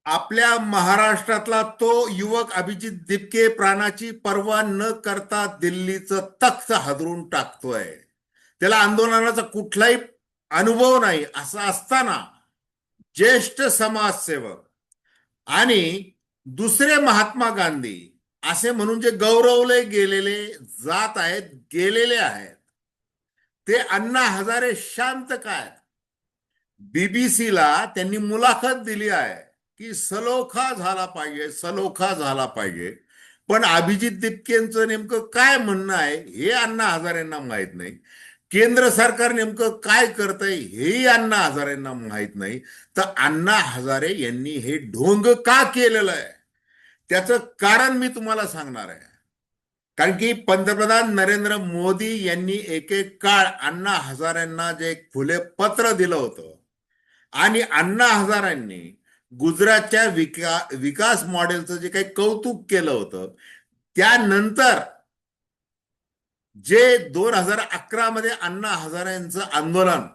आपल्या महाराष्ट्रातला तो युवक अभिजित दिपके प्राणाची पर्वा न करता दिल्लीचं तख्त हादरून टाकतोय. त्याला आंदोलनाचा कुठलाही अनुभव नाही असं असताना ज्येष्ठ समाजसेवक आणि दुसरे महात्मा गांधी असे म्हणून जे गौरवले गेलेले जात आहेत, गेलेले आहेत, ते अण्णा हजारे शांत काय? बीबीसीला त्यांनी मुलाखत दिली आहे की सलोखा झाला पाहिजे, सलोखा झाला पाहिजे. पण अभिजित दिपकेंचं नेमकं काय म्हणणं आहे हे अण्णा हजारेंना माहित नाही. केंद्र सरकार नेमकं काय करतंय हेही अण्णा हजारेंना माहित नाही. तर अण्णा हजारे यांनी हे ढोंग का केलेलं आहे त्याचं कारण मी तुम्हाला सांगणार आहे. कारण की पंतप्रधान नरेंद्र मोदी यांनी एक एक काळ अण्णा हजारेंना जे एक फुले पत्र दिलं होतं आणि अण्णा हजारांनी गुजरातच्या विकास मॉडेलचं जे काही कौतुक केलं होतं, त्यानंतर जे 2011 मध्ये अण्णा हजारेंचं आंदोलन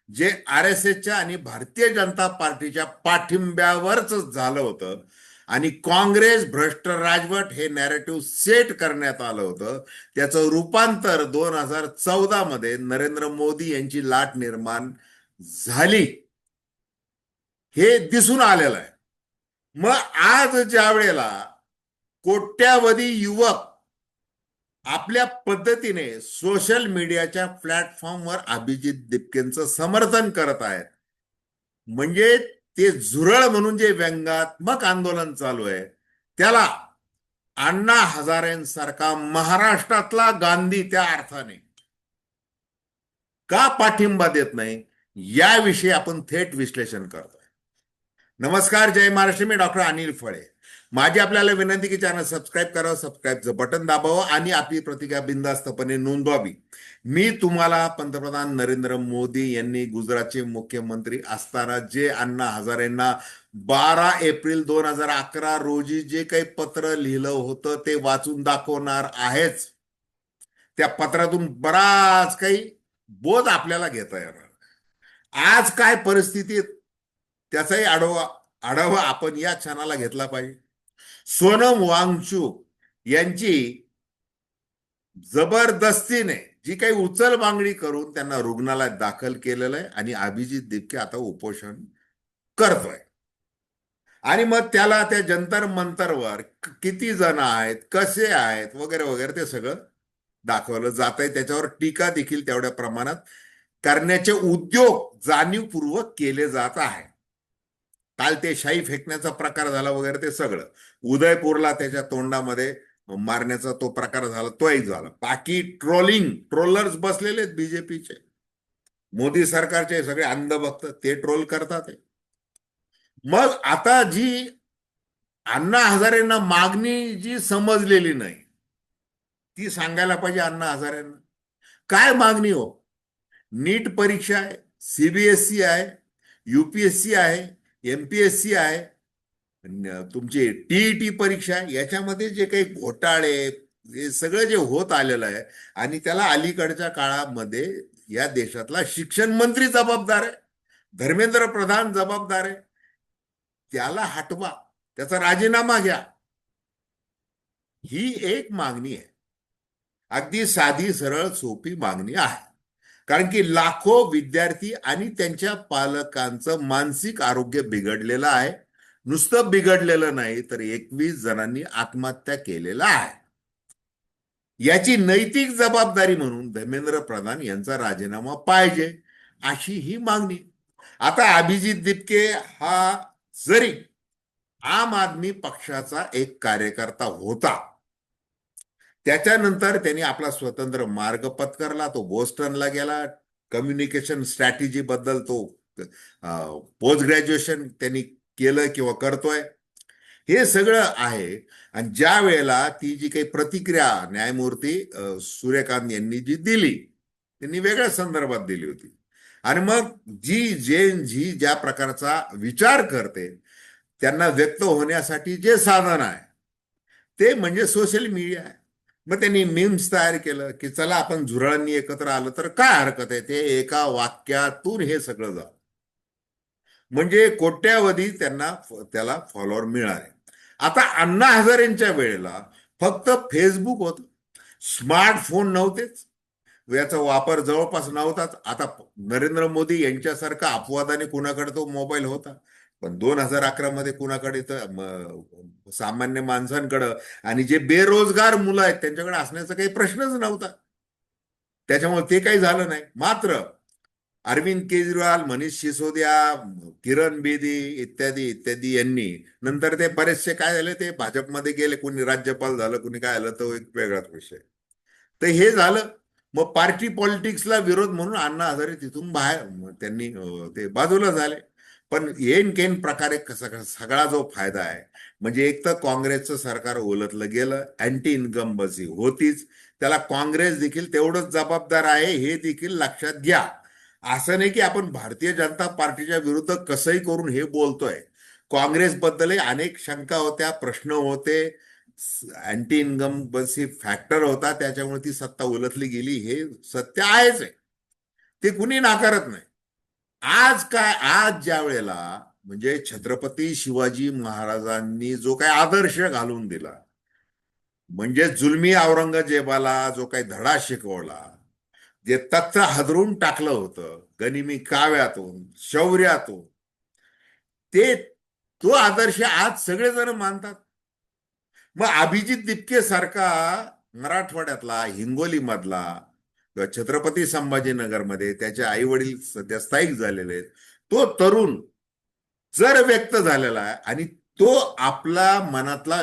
जे आर एस एसच्या आणि भारतीय जनता पार्टीच्या पाठिंब्यावरच झालं होतं आणि काँग्रेस भ्रष्ट राजवट हे नॅरेटिव्ह सेट करण्यात आलं होतं, त्याचं रूपांतर 2014 मध्ये नरेंद्र मोदी यांची लाट निर्माण झाली हे दिसून आलेलं आहे. मग आज ज्या वेळेला कोट्यावधी युवक आपल्या पद्धतीने सोशल मीडियाच्या प्लॅटफॉर्मवर अभिजित दिपकेंचं समर्थन करत आहेत, म्हणजे ते झुरळ म्हणून जे व्यंगात्मक आंदोलन चालू आहे त्याला अण्णा हजारेंसारखा महाराष्ट्रातला गांधी त्या अर्थाने का पाठिंबा देत नाही याविषयी आपण थेट विश्लेषण करतोय. नमस्कार, जय महाराष्ट्र. मी डॉक्टर अनिल फळे. माझी आपल्याला विनंती की चॅनल सबस्क्राईब करावं, सबस्क्राईबचं बटन दाबावं आणि आपली प्रतिक्रिया बिनधास्तपणे नोंदवावी. मी तुम्हाला पंतप्रधान नरेंद्र मोदी यांनी गुजरातचे मुख्यमंत्री असताना जे अण्णा हजारेंना 12 एप्रिल 2011 रोजी जे काही पत्र लिहिलं होतं ते वाचून दाखवणार आहेच. त्या पत्रातून बराच काही बोध आपल्याला घेता येणार. आज काय परिस्थितीत त्याचाही आढावा आपण या क्षणाला घेतला पाहिजे. सोनम वांगचुक यांची जबरदस्तीने जी काही उचल मागणी करून त्यांना रुग्णालयात दाखल केलेलं आहे आणि अभिजित दिपके आता उपोषण करतोय. आणि मग त्याला त्या जंतर मंतरवर किती जण आहेत, कसे आहेत वगैरे वगैरे ते सगळं दाखवलं जात आहे. त्याच्यावर टीका देखील तेवढ्या प्रमाणात करण्याचे उद्योग जाणीवपूर्वक केले जात आहे. काल ते शाई फेकण्याचा प्रकार झाला वगैरे ते सगळं, उदयपूरला त्याच्या तोंडामध्ये मारण्याचा तो प्रकार झाला, तोही झाला. बाकी ट्रोलर्स बसलेले बीजेपीचे, मोदी सरकारचे सगळे अंधभक्त ते ट्रोल करतात. मग आता जी अण्णा हजारेंना मागणी जी समजलेली नाही ती सांगायला पाहिजे अण्णा हजारेंना. काय मागणी हो? नीट परीक्षा आहे, सीबीएसई आहे, युपीएससी आहे, एमपीएससी आहे, तुमची टीईटी परीक्षा आहे. याच्यामध्ये जे काही घोटाळे हे सगळं जे होत आलेलं आहे आणि त्याला अलीकडच्या काळामध्ये या देशातला शिक्षण मंत्री जबाबदार आहे, धर्मेंद्र प्रधान जबाबदार आहे. त्याला हटवा, त्याचा राजीनामा घ्या, ही एक मागणी आहे. अगदी साधी सरळ सोपी मागणी आहे. कारण की लाखो विद्यार्थी आणि त्यांच्या पालकांचं मानसिक आरोग्य बिघडलेलं आहे. नुसतं बिघडलेलं नाही तर 21 जणांनी आत्महत्या केलेला आहे. याची नैतिक जबाबदारी म्हणून धर्मेंद्र प्रधान यांचा राजीनामा पाहिजे अशी ही मागणी. आता अभिजित दिपके हा जरी आम आदमी पक्षाचा एक कार्यकर्ता होता, त्याच्यानंतर त्यांनी आपला स्वतंत्र मार्ग पत्करला. तो बोस्टनला गेला, कम्युनिकेशन स्ट्रॅटेजी बद्दल तो पोस्ट ग्रॅज्युएशन त्यांनी केलं किंवा करतोय, हे सगळं आहे. आणि ज्या वेळेला ती जी काही प्रतिक्रिया न्यायमूर्ती सूर्यकांत यांनी जी दिली, त्यांनी वेगळ्या संदर्भात दिली होती. आणि मग जी ज्या प्रकारचा विचार करते त्यांना व्यक्त होण्यासाठी जे साधन आहे ते म्हणजे सोशल मीडिया आहे. मग त्यांनी मीम्स तयार केलं की चला आपण झुरळांनी एकत्र आलं तर काय हरकत आहे, ते एका वाक्यातून हे सगळं झालं. म्हणजे कोट्यावधी त्याला फॉलोअर मिळाले. आता अण्णा हजारेंच्या वेळेला फक्त फेसबुक होतं, स्मार्टफोन नव्हतेच, याचा वापर जवळपास नव्हताच. आता नरेंद्र मोदी यांच्यासारखा अपवादाने कुणाकडे तो मोबाईल होता, पण 2011 मध्ये कुणाकडे तर सामान्य माणसांकडे आणि जे बेरोजगार मुलं आहेत त्यांच्याकडे असण्याचा काही प्रश्नच नव्हता. त्याच्यामुळे ते काही झालं नाही. मात्र अरविंद केजरीवाल, मनीष सिसोदिया, किरण बेदी इत्यादी इत्यादी यांनी नंतर ते बरेचसे काय झाले, ते भाजपमध्ये गेले, कोणी राज्यपाल झालं, कोणी काय झालं, तो एक वेगळाच विषय. तर हे झालं. मग पार्टी पॉलिटिक्सला विरोध म्हणून अण्णा हजारे तिथून बाहेर त्यांनी ते बाजूला झाले. पण येन केन प्रकारे सगळा जो फायदा आहे, म्हणजे एक तर काँग्रेसचं सरकार उलटलं गेलं, अँटी इन्कम्बन्सी होतीच, त्याला काँग्रेस देखील तेवढंच जबाबदार आहे हे देखील लक्षात घ्या. असं नाही की आपण भारतीय जनता पार्टीच्या विरुद्ध कसंही करून हे बोलतोय. काँग्रेसबद्दलही अनेक शंका होत्या, प्रश्न होते, अँटी इन्कम्बन्सी फॅक्टर होता, त्याच्यामुळे ती सत्ता उलटली गेली, हे सत्य आहेच आहे, ते कुणी नाकारत नाही. आज ज्या वेळेला म्हणजे छत्रपती शिवाजी महाराजांनी जो काही आदर्श घालून दिला, म्हणजे जुलमी औरंगजेबाला जो काही धडा शिकवला, जे तख्त हादरून टाकलं होतं गनिमी काव्यातून, शौर्यातून, ते तो आदर्श आज सगळेजण मानतात. मग अभिजित दिपके सारखा मराठवाड्यातला, हिंगोली मधला, छत्रपती संभाजीनगरमध्ये त्याचे आई वडील सध्या स्थायिक झालेले आहेत, तो तरुण जर व्यक्त झालेला आहे आणि तो आपला मनातला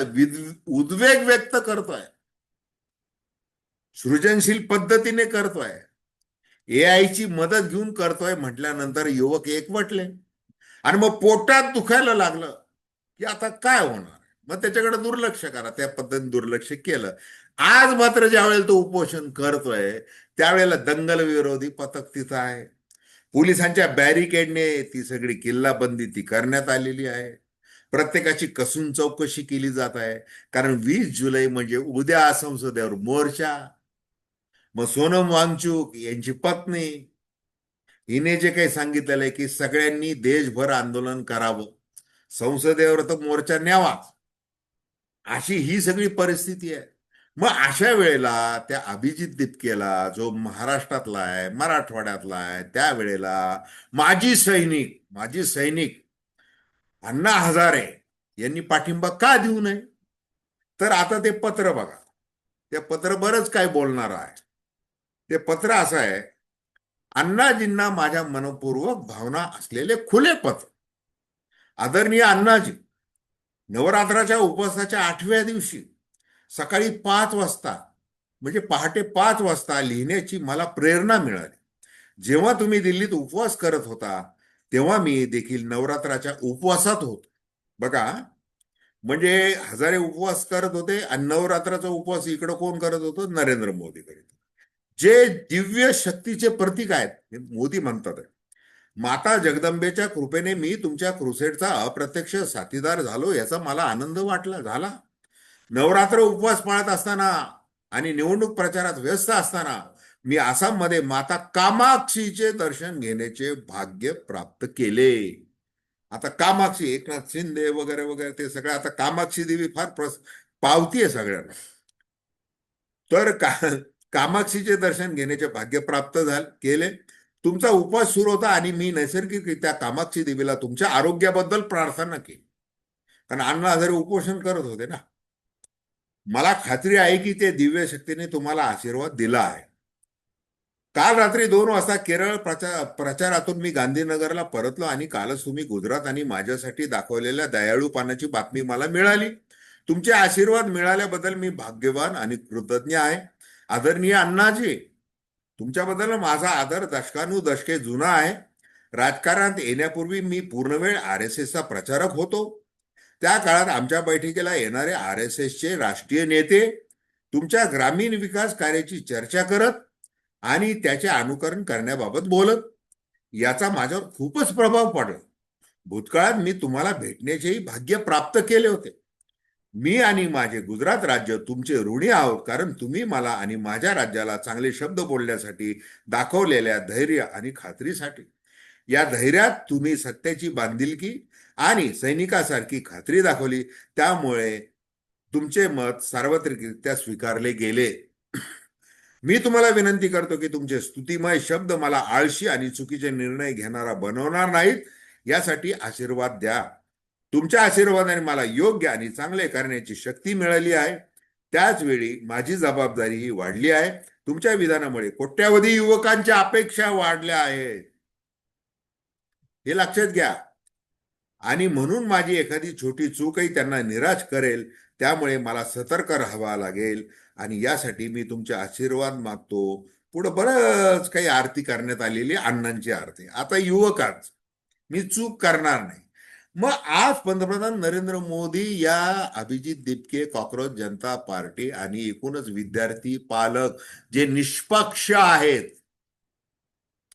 उद्वेग व्यक्त करतोय, सृजनशील पद्धतीने करतोय, एआय ची मदत घेऊन करतोय म्हटल्यानंतर युवक एकवटले. आणि मग पोटात दुखायला लागलं की आता काय होणार, मग त्याच्याकडे दुर्लक्ष करा, त्या पद्धतीने दुर्लक्ष केलं. आज मात्र ज्या वेळेला तो उपोषण करतोय त्यावेळेला दंगल विरोधी पथक तिथं आहे, पोलिसांच्या बॅरिकेडने ती सगळी किल्लाबंदी ती करण्यात आलेली आहे, प्रत्येकाची कसून चौकशी केली जात आहे. कारण 20 जुलै म्हणजे उद्या संसदेवर मोर्चा. मग सोनम वांगचूक यांची पत्नी हिने जे काही सांगितलेलं आहे की सगळ्यांनी देशभर आंदोलन करावं, संसदेवर तर मोर्चा न्यावा, अशी ही सगळी परिस्थिती आहे. मग अशा वेळेला त्या अभिजित दिपकेला, जो महाराष्ट्रातला आहे, मराठवाड्यातला आहे, त्यावेळेला माजी सैनिक अण्णा हजारे यांनी पाठिंबा का देऊ नये? तर आता ते पत्र बघा, ते पत्र बरंच काय बोलणार आहे. ते पत्र असं आहे, अण्णाजींना माझ्या मनपूर्वक भावना असलेले खुले पत्र. आदरणीय अण्णाजी, नवरात्राच्या उपवासाच्या 8व्या दिवशी सकाळी 5 वाजता, म्हणजे पहाटे 5 वाजता लिहिण्याची मला प्रेरणा मिळाली. जेव्हा तुम्ही दिल्लीत उपवास करत होता तेव्हा मी देखील नवरात्राच्या उपवासात होतो. बघा, म्हणजे हजारे उपवास करत होते आणि नवरात्राचा उपवास इकडं कोण करत होतं? नरेंद्र मोदी करीत. जे दिव्य शक्तीचे प्रतीक आहेत, मोदी म्हणतात आहे, माता जगदंबेच्या कृपेने मी तुमच्या क्रुसेडचा अप्रत्यक्ष साथीदार झालो, याचा मला आनंद झाला. नवरात्र उपवास पाळत असताना आणि निवडणूक प्रचारात व्यस्त असताना मी आसाममध्ये माता कामाक्षीचे दर्शन घेण्याचे भाग्य प्राप्त केले. आता कामाक्षी, एकनाथ शिंदे वगैरे वगैरे ते सगळं, आता कामाक्षी देवी फार पावती आहे सगळ्यांना. तर कामाक्षीचे दर्शन घेण्याचे भाग्य प्राप्त केले. तुमचा उपवास सुरू होता आणि मी नैसर्गिकरित्या कामाक्षी देवीला तुमच्या आरोग्याबद्दल प्रार्थना केली, कारण अण्णा हजारे उपोषण करत होते ना. मला खात्री आहे की ते दिव्य शक्तीने तुम्हाला आशीर्वाद दिला आहे. काल रात्री 2 वाजता केरळ प्रचारातून मी गांधीनगरला परतलो आणि कालच तुम्ही गुजरात आणि माझ्यासाठी दाखवलेल्या दयाळूपणाची बातमी मला मिळाली. तुमचे आशीर्वाद मिळाल्याबद्दल मी भाग्यवान आणि कृतज्ञ आहे. आदरणीय अण्णाजी, तुमच्याबद्दल माझा आदर दशकानुदशके जुना आहे. राजकारणात येण्यापूर्वी मी पूर्णवेळ RSSचा प्रचारक होतो. त्या काळात आमच्या बैठकीला येणारे RSSचे राष्ट्रीय नेते तुमच्या ग्रामीण विकास कार्याची चर्चा करत आणि त्याचे अनुकरण करण्याबाबत बोलत. याचा माझ्यावर खूपच प्रभाव पडला. भूतकाळात मी तुम्हाला भेटण्याचेही भाग्य प्राप्त केले होते. मी आणि माझे गुजरात राज्य तुमचे ऋणी आहोत, कारण तुम्ही मला आणि माझ्या राज्याला चांगले शब्द बोलण्यासाठी दाखवलेल्या धैर्य आणि खात्रीसाठी. या धैर्यात तुम्ही सत्याची बांधिलकी आणि सैनिकासारखी खात्री दाखवली, त्यामुळे तुमचे मत सार्वत्रिकरित्या स्वीकारले गेले. मी तुम्हाला विनंती करतो की तुमचे स्तुतिमय शब्द मला आळशी आणि चुकीचे निर्णय घेणारा बनवणार नाहीत, यासाठी आशीर्वाद द्या. तुमच्या आशीर्वादाने मला योग्य आणि चांगले करण्याची शक्ती मिळाली आहे. त्याच वेळी माझी जबाबदारीही वाढली आहे. तुमच्या विधानामुळे कोट्यावधी युवकांच्या अपेक्षा वाढल्या आहेत, हे लक्षात घ्या. आणि म्हणून माझी एखादी छोटी चूकही त्यांना निराश करेल. त्यामुळे मला सतर्क राहावा लागेल आणि यासाठी मी तुमचे आशीर्वाद मागतो. पुढे बरंच काही आरती करण्यात आलेली, अण्णांची आरती. आता युवकांच मी चूक करणार नाही. मग आज पंतप्रधान नरेंद्र मोदी या अभिजित दिपके, कॉक्रोच जनता पार्टी आणि एकूणच विद्यार्थी पालक जे निष्पक्ष आहेत,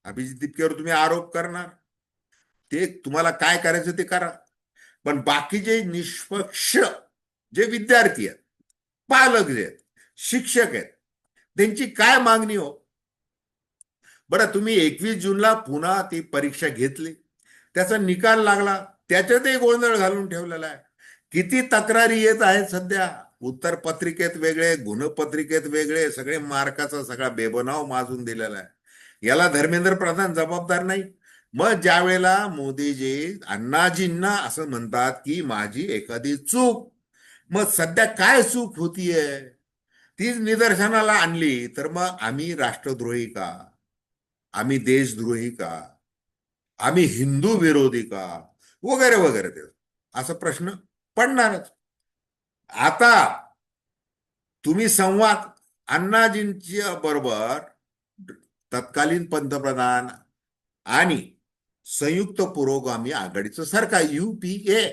अभिजित दिपकेवर तुम्ही आरोप करणार, ते तुम्हाला काय करायचं ते करा. पण बाकीचे निष्पक्ष जे विद्यार्थी आहेत, पालक जे आहेत, शिक्षक आहेत, त्यांची काय मागणी हो? बरं, तुम्ही 21 जूनला पुन्हा ती परीक्षा घेतली, त्याचा निकाल लागला, त्याच्यातही गोंधळ घालून ठेवलेला आहे. किती तक्रारी येत आहेत सध्या, उत्तर पत्रिकेत वेगळे, गुणपत्रिकेत वेगळे, सगळे मार्काचा सगळा बेबनाव माजून दिलेला आहे. याला धर्मेंद्र प्रधान जबाबदार नाही. मग ज्या वेळेला मोदीजी अण्णाजींना असं म्हणतात की माझी एखादी चूक, मग सध्या काय चूक होतीये तीच निदर्शनाला आणली, तर मग आम्ही राष्ट्रद्रोही का, आम्ही देशद्रोही का, आम्ही हिंदू विरोधी का, वगैरे वगैरे, ते असा प्रश्न पडणारच. आता तुम्ही संवाद अण्णाजींच्या बरोबर तत्कालीन पंतप्रधान आणि संयुक्त पुरोगामी आघाडीचं सरकार UPA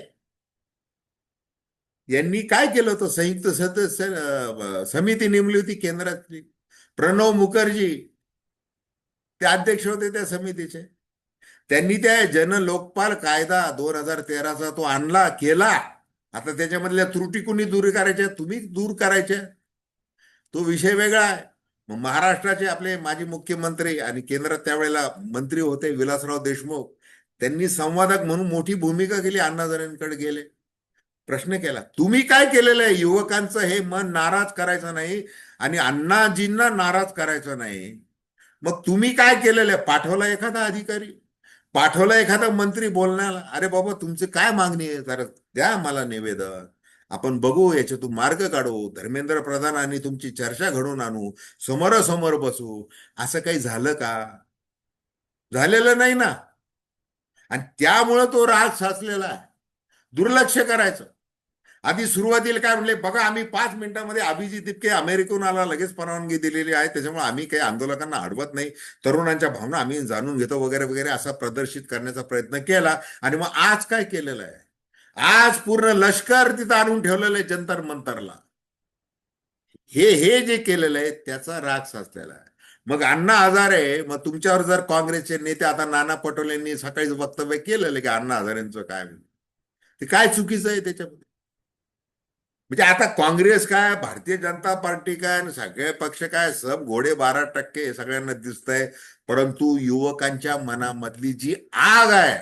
यांनी काय केलं होतं, संयुक्त सदस्य समिती नेमली होती केंद्रातली. प्रणव मुखर्जी ते अध्यक्ष होते त्या समितीचे. त्यांनी त्या जन लोकपाल कायदा 2013चा तो आणला, केला. आता त्याच्यामधल्या त्रुटी कुणी दूर करायच्या, तुम्ही दूर करायच्या, तो विषय वेगळा आहे. मग महाराष्ट्राचे आपले माजी मुख्यमंत्री आणि केंद्रात त्यावेळेला मंत्री होते विलासराव देशमुख, त्यांनी संवादक म्हणून मोठी भूमिका केली, अण्णाहजारेंकडे गेले, प्रश्न केला. तुम्ही काय केलेलं आहे? युवकांचं हे मन नाराज करायचं नाही आणि अण्णाजींना नाराज करायचं नाही. मग तुम्ही काय केलेलं आहे? पाठवला एखादा अधिकारी, पाठवला एखादा मंत्री बोलण्याला, अरे बाबा तुमची काय मागणी आहे, जरा द्या मला निवेदन, आपण बघू, याच्यातून मार्ग काढू, धर्मेंद्र प्रधान आणि तुमची चर्चा घडवून आणू, समोरासमोर बसू. असं काही झालं का? झालेलं नाही ना. आणि त्यामुळं तो राग साचलेला आहे. दुर्लक्ष करायचं. आधी सुरुवातीला काय म्हणले, बघा आम्ही 5 मिनिटांमध्ये अभिजित दिपके अमेरिकेहून आला, लगेच परवानगी दिलेली आहे, त्याच्यामुळे आम्ही काही आंदोलकांना अडवत नाही, तरुणांच्या भावना आम्ही जाणून घेतो, वगैरे वगैरे, असा प्रदर्शित करण्याचा प्रयत्न केला. आणि मग आज काय केलेलं आहे? आज पूर्ण लष्कर तिथं आणून ठेवलेलं आहे जंतर मंतरला. हे जे केलेलं आहे त्याचा राग साचलेला आहे. मग अण्णा हजारे, मग तुमच्यावर जर काँग्रेसचे नेते, आता नाना पटोलेंनी सकाळीच वक्तव्य केलेलं की अण्णा हजारेंचं काय, ते काय चुकीचं आहे त्याच्यामध्ये? म्हणजे आता काँग्रेस काय, भारतीय जनता पार्टी काय, सगळे पक्ष काय, सब घोडे 12% सगळ्यांना दिसतंय. परंतु युवकांच्या मनामधली जी आग आहे,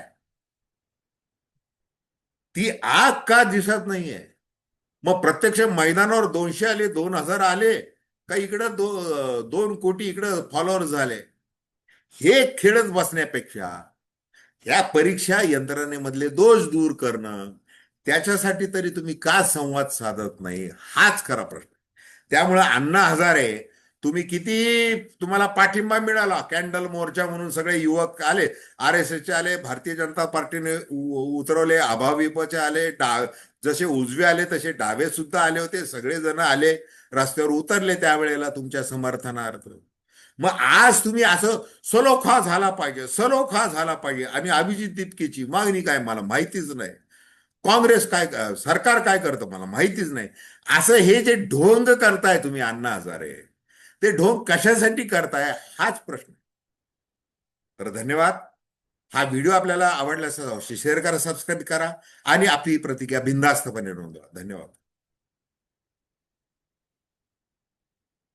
ती आग का दिसत नाहीये? मग प्रत्यक्ष मैदानावर 200 आले, 2000 आले का, इकडं 2 कोटी इकडं फॉलोअर झाले, हे खेळत बसण्यापेक्षा या परीक्षा यंत्रणेमधले दोष दूर करणं, त्याच्यासाठी तरी तुम्ही का संवाद साधत नाही, हाच खरा प्रश्न. त्यामुळे अण्णा हजारे, तुम्ही किती, तुम्हाला पाठिंबा मिळाला, कॅन्डल मोर्चा म्हणून सगळे युवक आले, RSSचे आले, भारतीय जनता पार्टीने उतरवले, अभाविपचे आले, जसे उजवे आले तसे डावे सुद्धा आले होते, सगळेजण आले, रस्त्यावर उतरले त्यावेळेला तुमच्या समर्थनार्थ. मग आज तुम्ही असं सलोखा झाला पाहिजे, सलोखा झाला पाहिजे, आणि अभिजित दिपकेची मागणी काय मला माहितीच नाही, काँग्रेस काय, सरकार काय करतं मला माहितीच नाही, असं हे जे ढोंग करताय तुम्ही अण्णा हजारे, ते ढोंग कशासाठी करताय, हाच प्रश्न. तर धन्यवाद. हा व्हिडिओ आपल्याला आवडल्यास शेअर करा, सबस्क्राईब करा आणि आपली प्रतिक्रिया बिनधास्तपणे नोंदवा. धन्यवाद.